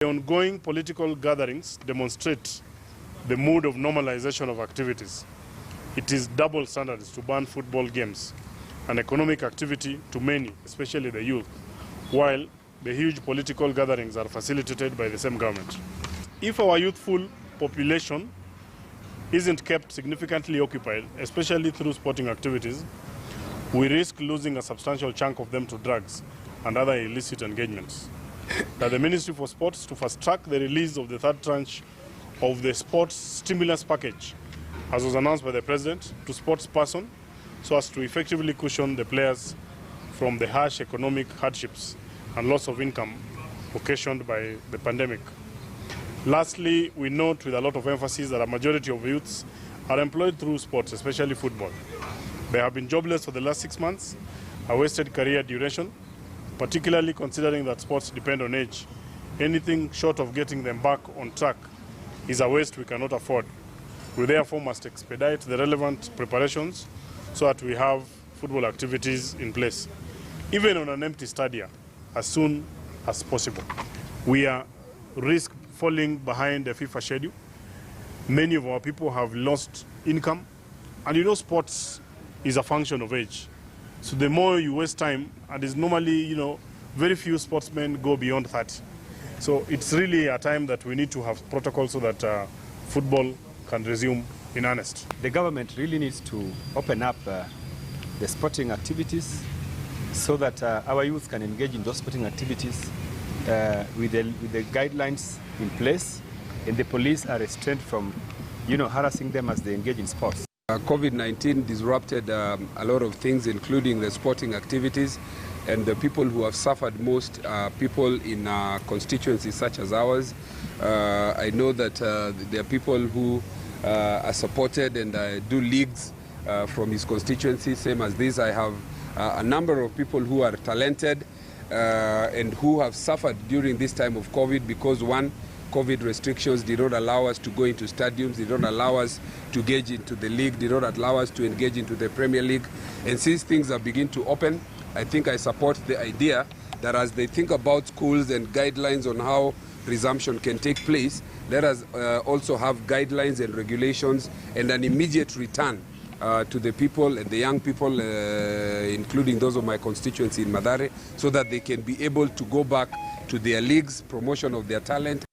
The ongoing political gatherings demonstrate the mood of normalization of activities. It is double standards to ban football games, an economic activity to many, especially the youth, while the huge political gatherings are facilitated by the same government. If our youthful population isn't kept significantly occupied, especially through sporting activities, we risk losing a substantial chunk of them to drugs and other illicit engagements. That the Ministry for Sports to fast-track the release of the third tranche of the sports stimulus package, as was announced by the President, to sports person, so as to effectively cushion the players from the harsh economic hardships and loss of income occasioned by the pandemic. Lastly, we note with a lot of emphasis that a majority of youths are employed through sports, especially football. They have been jobless for the last 6 months, a wasted career duration, particularly considering that sports depend on age. Anything short of getting them back on track is a waste we cannot afford. We therefore must expedite the relevant preparations so that we have football activities in place, even on an empty stadium, as soon as possible. We are risk falling behind the FIFA schedule. Many of our people have lost income, and you know sports is a function of age. So the more you waste time, and it's normally, very few sportsmen go beyond 30. So it's really a time that we need to have protocols so that football can resume in earnest. The government really needs to open up the sporting activities so that our youth can engage in those sporting activities with the guidelines in place, and the police are restrained from, harassing them as they engage in sports. COVID-19 disrupted a lot of things, including the sporting activities, and the people who have suffered most are people in constituencies such as ours. I know that there are people who are supported and do leagues from his constituency, same as this. I have a number of people who are talented and who have suffered during this time of COVID because, one, COVID restrictions did not allow us to go into stadiums, did not allow us to engage into the league, did not allow us to engage into the Premier League. And since things are beginning to open, I think I support the idea that as they think about schools and guidelines on how resumption can take place, let us also have guidelines and regulations and an immediate return to the people and the young people, including those of my constituency in Mathare, so that they can be able to go back to their leagues, promotion of their talent.